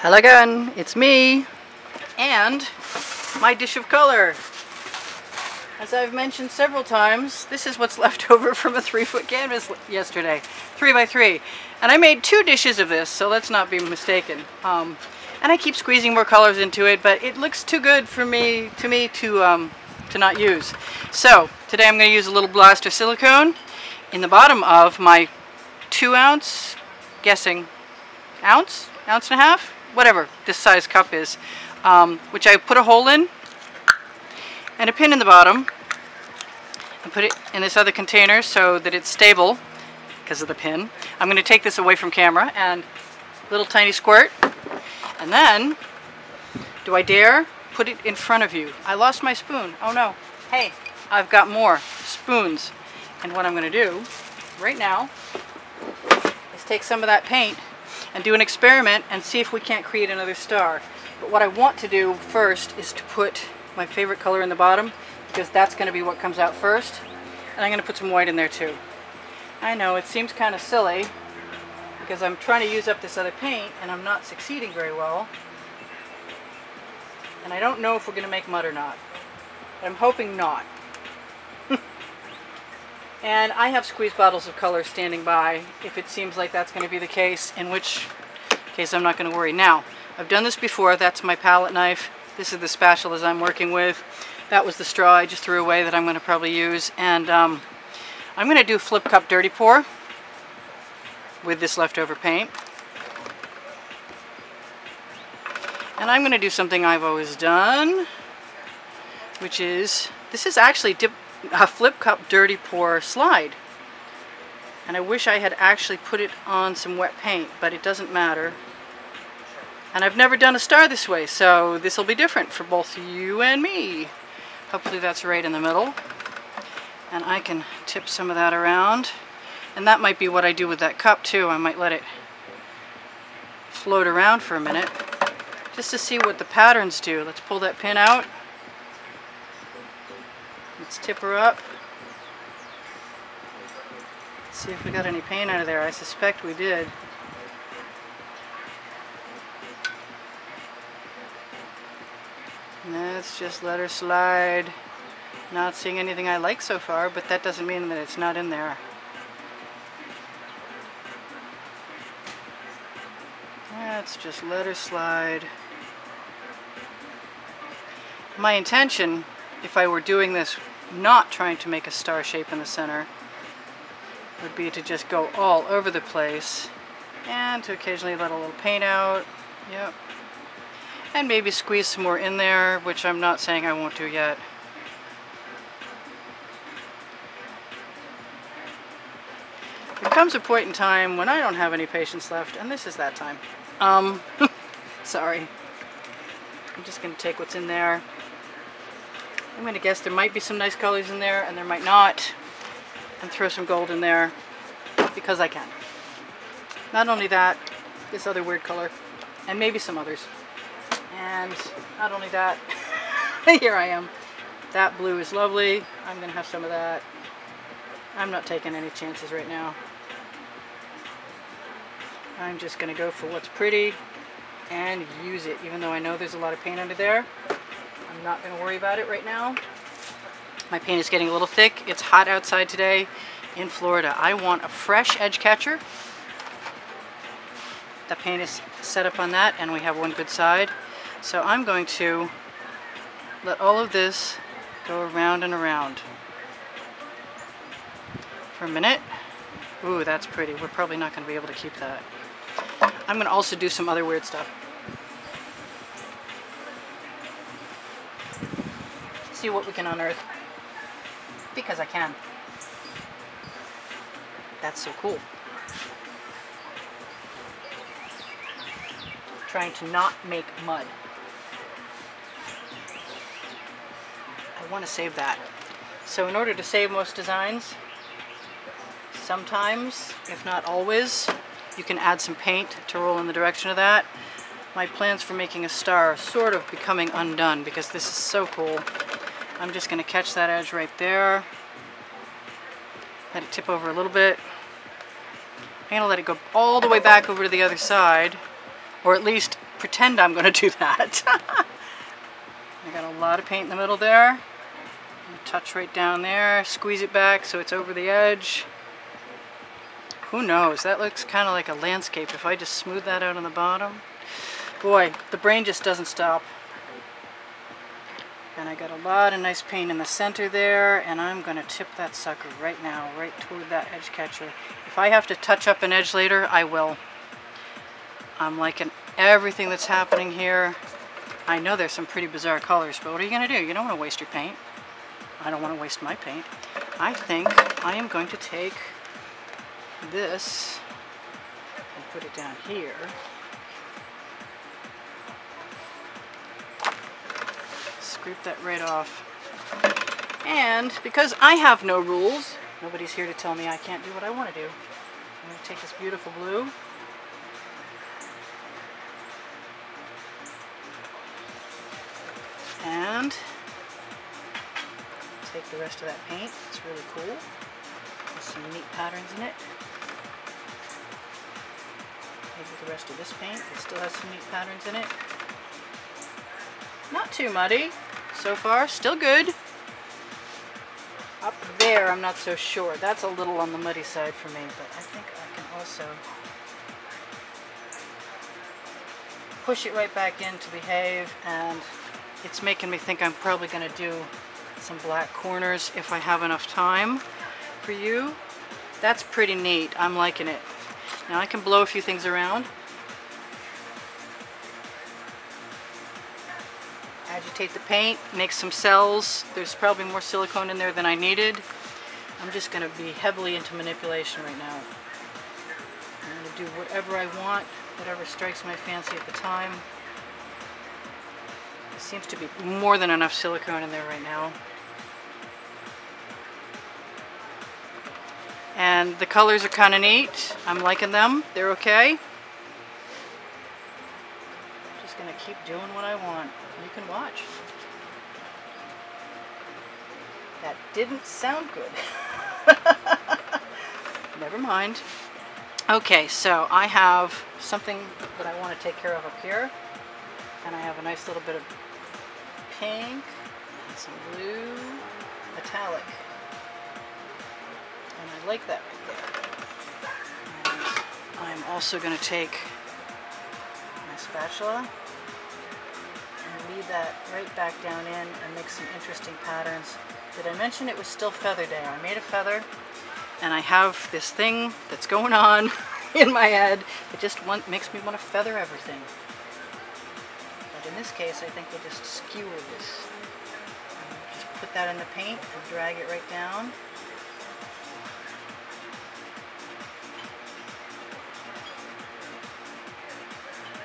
Hello again, it's me and my dish of color. As I've mentioned several times, this is what's left over from a 3-foot canvas yesterday, 3x3. And I made 2 dishes of this, so let's not be mistaken. And I keep squeezing more colors into it, but it looks too good for me to not use. So today I'm going to use a little blaster silicone in the bottom of my 2-ounce, guessing ounce and a half, whatever this size cup is, which I put a hole in and a pin in the bottom and put it in this other container so that it's stable because of the pin. I'm going to take this away from camera and little tiny squirt, and then do I dare put it in front of you? I lost my spoon. Oh no. Hey, I've got more spoons, and what I'm going to do right now is take some of that paint and do an experiment and see if we can't create another star. But what I want to do first is to put my favorite color in the bottom, because that's going to be what comes out first. And I'm going to put some white in there too. I know it seems kind of silly because I'm trying to use up this other paint and I'm not succeeding very well. And I don't know if we're going to make mud or not. But I'm hoping not. And I have squeeze bottles of color standing by if it seems like that's going to be the case, in which case I'm not going to worry. Now, I've done this before. That's my palette knife. This is the spatulas I'm working with. That was the straw I just threw away that I'm going to probably use. And I'm going to do flip cup dirty pour with this leftover paint. And I'm going to do something I've always done, which is, this is actually a flip cup dirty pour slide. And I wish I had actually put it on some wet paint, but it doesn't matter. And I've never done a star this way, so this will be different for both you and me. Hopefully that's right in the middle. And I can tip some of that around. And that might be what I do with that cup too. I might let it float around for a minute just to see what the patterns do. Let's pull that pin out. Let's tip her up. Let's see if we got any paint out of there. I suspect we did. Let's just let her slide. Not seeing anything I like so far, but that doesn't mean that it's not in there. Let's just let her slide. My intention, if I were doing this not trying to make a star shape in the center, would be to just go all over the place and to occasionally let a little paint out. Yep. And maybe squeeze some more in there, which I'm not saying I won't do yet. There comes a point in time when I don't have any patience left, and this is that time. Sorry. I'm just going to take what's in there. I'm going to guess there might be some nice colors in there, and there might not. And throw some gold in there, because I can. Not only that, this other weird color, and maybe some others. And not only that, here I am. That blue is lovely. I'm going to have some of that. I'm not taking any chances right now. I'm just going to go for what's pretty and use it, even though I know there's a lot of paint under there. I'm not going to worry about it right now. My paint is getting a little thick. It's hot outside today in Florida. I want a fresh edge catcher. The paint is set up on that, and we have one good side. So I'm going to let all of this go around and around for a minute. Ooh, that's pretty. We're probably not going to be able to keep that. I'm going to also do some other weird stuff. See what we can unearth. Because I can. That's so cool. Trying to not make mud. I want to save that. So in order to save most designs, sometimes, if not always, you can add some paint to roll in the direction of that. My plans for making a star are sort of becoming undone because this is so cool. I'm just going to catch that edge right there. Let it tip over a little bit. I'm going to let it go all the way back over to the other side, or at least pretend I'm going to do that. I got a lot of paint in the middle there. Touch right down there, squeeze it back so it's over the edge. Who knows, that looks kind of like a landscape if I just smooth that out on the bottom. Boy, the brain just doesn't stop. And I got a lot of nice paint in the center there, and I'm going to tip that sucker right now, right toward that edge catcher. If I have to touch up an edge later, I will. I'm liking everything that's happening here. I know there's some pretty bizarre colors, but what are you going to do? You don't want to waste your paint. I don't want to waste my paint. I think I am going to take this and put it down here. Scrape that right off. And because I have no rules, nobody's here to tell me I can't do what I want to do. I'm going to take this beautiful blue. And take the rest of that paint. It's really cool. There's some neat patterns in it. Maybe the rest of this paint. It still has some neat patterns in it. Not too muddy so far. Still good. Up there, I'm not so sure. That's a little on the muddy side for me, but I think I can also push it right back in to behave, and it's making me think I'm probably going to do some black corners if I have enough time for you. That's pretty neat. I'm liking it. Now I can blow a few things around. Agitate the paint, make some cells. There's probably more silicone in there than I needed. I'm just going to be heavily into manipulation right now. I'm going to do whatever I want, whatever strikes my fancy at the time. There seems to be more than enough silicone in there right now. And the colors are kind of neat. I'm liking them. They're okay. I'm just going to keep doing what I want. You can watch. That didn't sound good. Never mind. Okay, so I have something that I want to take care of up here. And I have a nice little bit of pink and some blue metallic. And I like that right there. And I'm also going to take my spatula and lead that right back down in and make some interesting patterns. Did I mention it was still feather day? I made a feather, and I have this thing that's going on in my head that just makes me want to feather everything. But in this case, I think we'll just skewer this. Just put that in the paint and drag it right down.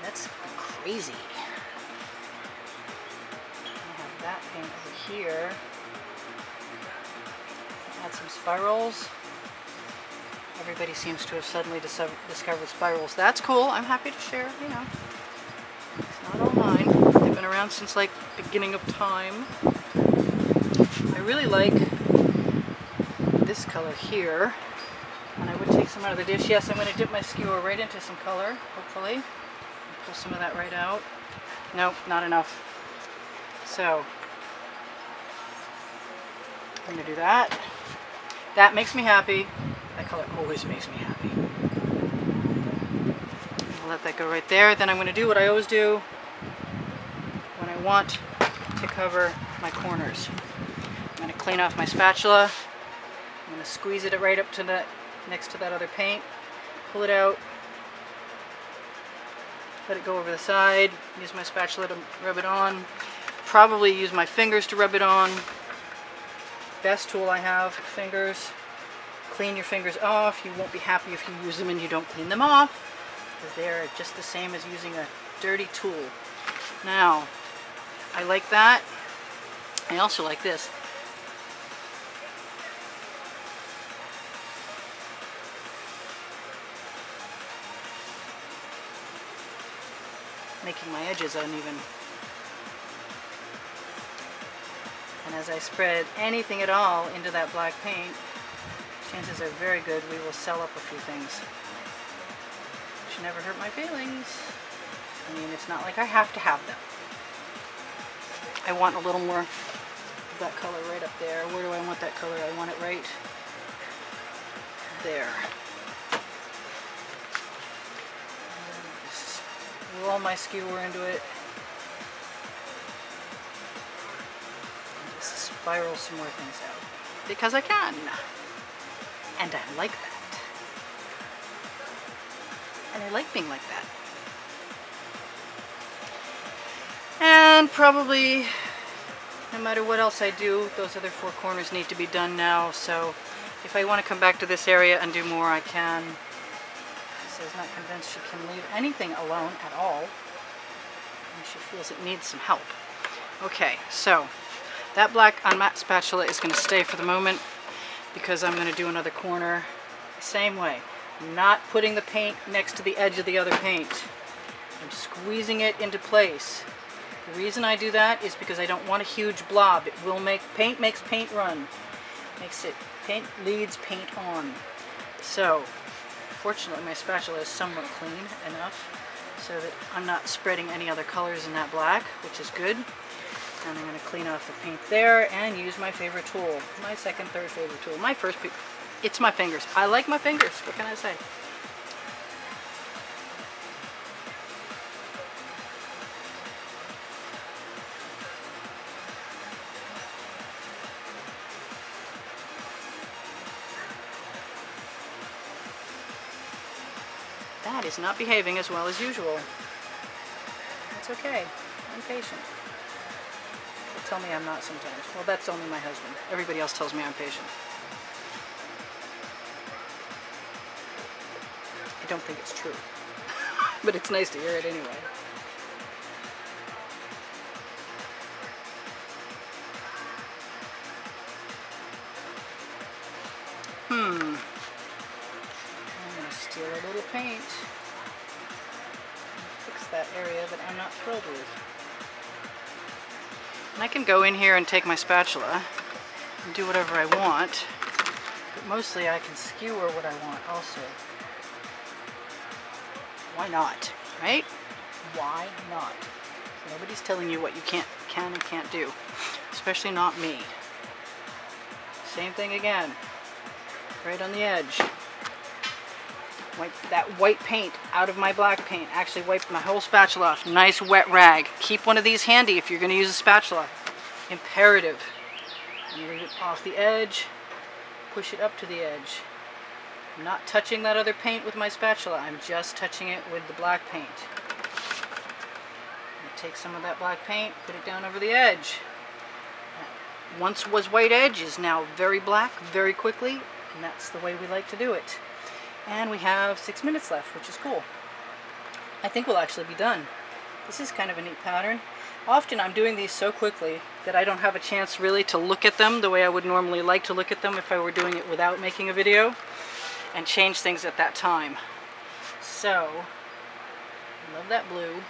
That's crazy. I have that paint over here. Add some spirals. Everybody seems to have suddenly discovered spirals. That's cool. I'm happy to share, you know. It's not all mine. They've been around since like beginning of time. I really like this color here. And I would take some out of the dish. Yes, I'm going to dip my skewer right into some color, hopefully. And pull some of that right out. Nope, not enough. So, I'm going to do that. That makes me happy. That color always makes me happy. I'll let that go right there. Then I'm going to do what I always do when I want to cover my corners. I'm going to clean off my spatula. I'm going to squeeze it right up to that, next to that other paint. Pull it out. Let it go over the side. Use my spatula to rub it on. Probably use my fingers to rub it on. Best tool I have, fingers. Clean your fingers off. You won't be happy if you use them and you don't clean them off, because they're just the same as using a dirty tool. Now, I like that. I also like this. Making my edges uneven. And as I spread anything at all into that black paint, chances are very good we will sell up a few things. Which never hurt my feelings. I mean, it's not like I have to have them. I want a little more of that color right up there. Where do I want that color? I want it right there. Just roll my skewer into it. And just spiral some more things out. Because I can. And I like that. And I like being like that. And probably, no matter what else I do, those other 4 corners need to be done now. So if I want to come back to this area and do more, I can. She says not convinced she can leave anything alone at all. And she feels it needs some help. Okay, so that black on matte spatula is going to stay for the moment because I'm going to do another corner same way. Not putting the paint next to the edge of the other paint. I'm squeezing it into place. The reason I do that is because I don't want a huge blob. It will make paint makes paint run. Paint leads paint on. So, fortunately my spatula is somewhat clean enough so that I'm not spreading any other colors in that black, which is good. And I'm going to clean off the paint there and use my favorite tool. My second, third favorite tool. My first, it's my fingers. I like my fingers. What can I say? That is not behaving as well as usual. It's okay. I'm patient. They tell me I'm not sometimes. Well, that's only my husband. Everybody else tells me I'm patient. I don't think it's true. But it's nice to hear it anyway. I'm going to steal a little paint and fix that area that I'm not thrilled with. And I can go in here and take my spatula and do whatever I want, but mostly I can skewer what I want also. Why not, right? Why not? Nobody's telling you what you can and can't do, especially not me. Same thing again. Right on the edge. Wipe that white paint out of my black paint. Actually wipe my whole spatula off. Nice wet rag. Keep one of these handy if you're going to use a spatula. Imperative. And leave it off the edge. Push it up to the edge. I'm not touching that other paint with my spatula. I'm just touching it with the black paint. Take some of that black paint, put it down over the edge. Once was white edge is now very black very quickly. And that's the way we like to do it. And we have 6 minutes left, which is cool. I think we'll actually be done. This is kind of a neat pattern. Often I'm doing these so quickly that I don't have a chance really to look at them the way I would normally like to look at them if I were doing it without making a video, and change things at that time. So, I love that blue.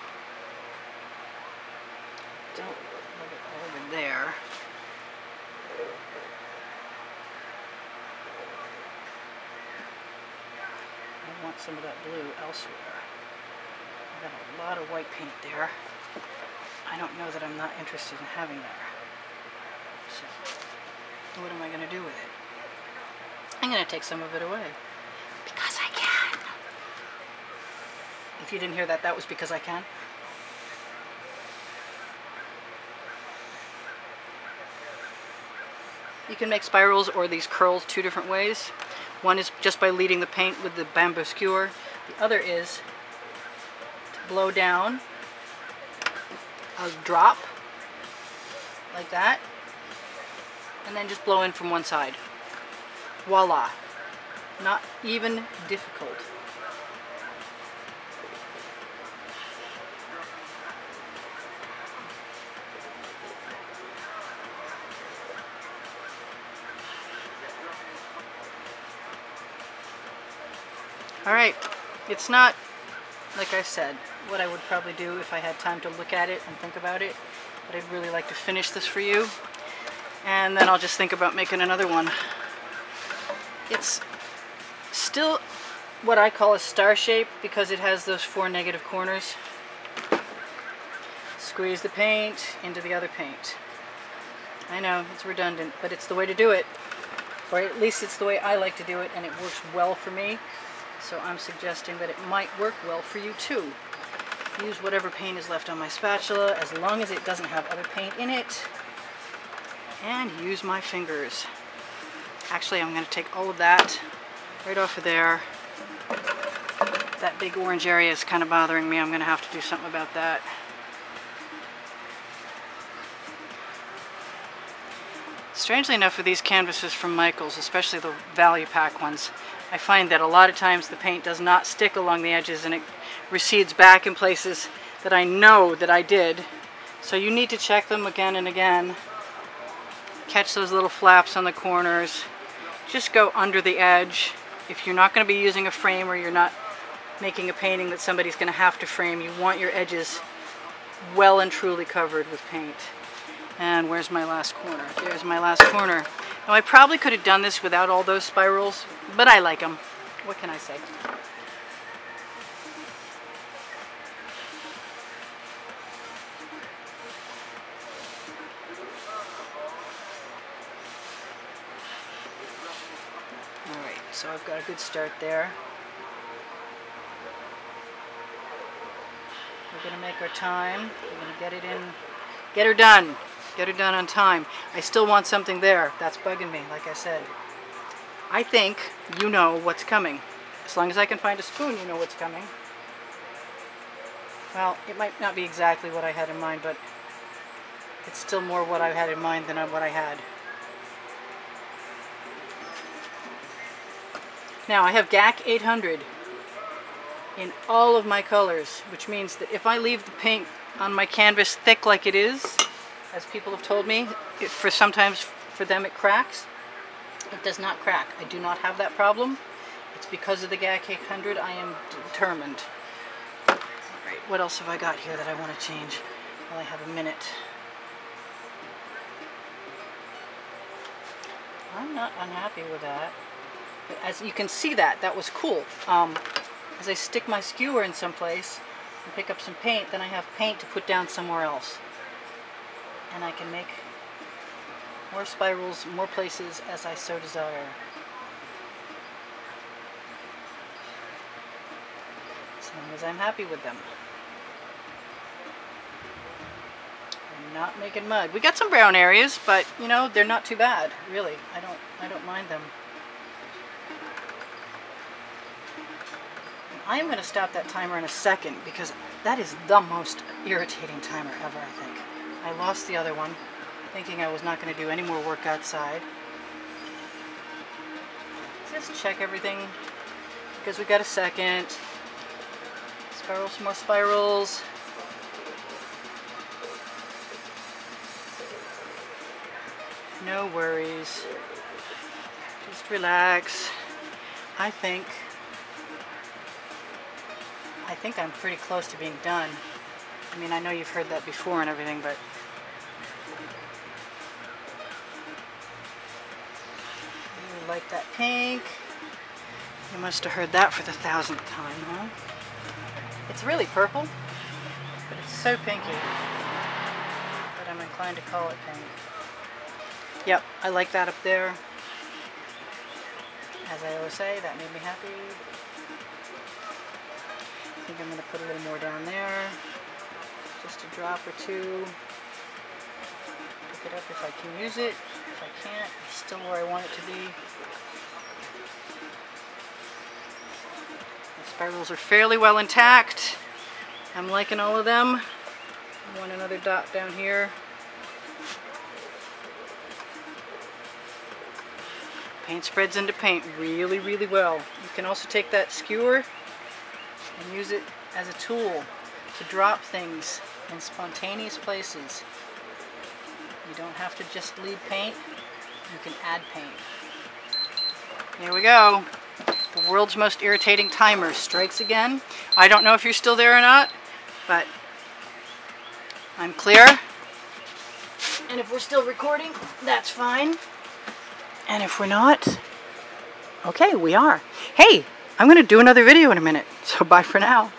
Don't love it all over there. I want some of that blue elsewhere. I've got a lot of white paint there. I don't know that I'm not interested in having there. So, what am I going to do with it? I'm going to take some of it away. Because I can. If you didn't hear that, that was because I can. You can make spirals or these curls 2 different ways. One is just by leading the paint with the bamboo skewer. The other is to blow down a drop like that and then just blow in from one side. Voila. Not even difficult. Alright, it's not, like I said, what I would probably do if I had time to look at it and think about it, but I'd really like to finish this for you, and then I'll just think about making another one. It's still what I call a star shape because it has those 4 negative corners. Squeeze the paint into the other paint. I know, it's redundant, but it's the way to do it. Or at least it's the way I like to do it, and it works well for me. So I'm suggesting that it might work well for you too. Use whatever paint is left on my spatula, as long as it doesn't have other paint in it. And use my fingers. Actually, I'm going to take all of that right off of there. That big orange area is kind of bothering me. I'm going to have to do something about that. Strangely enough, with these canvases from Michaels, especially the value pack ones, I find that a lot of times the paint does not stick along the edges and it recedes back in places that I know that I did. So you need to check them again and again. Catch those little flaps on the corners. Just go under the edge. If you're not going to be using a frame or you're not making a painting that somebody's going to have to frame, you want your edges well and truly covered with paint. And where's my last corner? There's my last corner. Now I probably could have done this without all those spirals, but I like them. What can I say? Alright, so I've got a good start there. We're going to make our time. We're going to get it in, get her done. Get her done on time. I still want something there. That's bugging me, like I said. I think you know what's coming. As long as I can find a spoon, you know what's coming. Well, it might not be exactly what I had in mind, but it's still more what I had in mind than what I had. Now, I have GAC 800 in all of my colors, which means that if I leave the paint on my canvas thick like it is, as people have told me, sometimes for them it cracks. It does not crack. I do not have that problem. It's because of the GAC 800. I am determined. Alright, what else have I got here that I want to change? Well, I have a minute. I'm not unhappy with that. But as you can see, that was cool. As I stick my skewer in someplace and pick up some paint, then I have paint to put down somewhere else. And I can make more spirals, more places as I so desire. As long as I'm happy with them. I'm not making mud. We got some brown areas, but you know, they're not too bad, really. I don't mind them. I am going to stop that timer in a second because that is the most irritating timer ever, I think. I lost the other one, thinking I was not going to do any more work outside. Just check everything, because we got a second. Spiral some more spirals. No worries. Just relax. I think I'm pretty close to being done. I mean, I know you've heard that before and everything, but you like that pink. You must have heard that for the 1000th time, huh? It's really purple, but it's so pinky that I'm inclined to call it pink. Yep, I like that up there. As I always say, that made me happy. I think I'm going to put a little more down there. Just a drop or two. Pick it up if I can use it. If I can't, it's still where I want it to be. The spirals are fairly well intact. I'm liking all of them. I want another dot down here. Paint spreads into paint really, really well. You can also take that skewer and use it as a tool to drop things in spontaneous places. You don't have to just leave paint, you can add paint. Here we go. The world's most irritating timer strikes again. I don't know if you're still there or not, but I'm clear. And if we're still recording, that's fine. And if we're not, okay, we are. Hey, I'm going to do another video in a minute, so bye for now.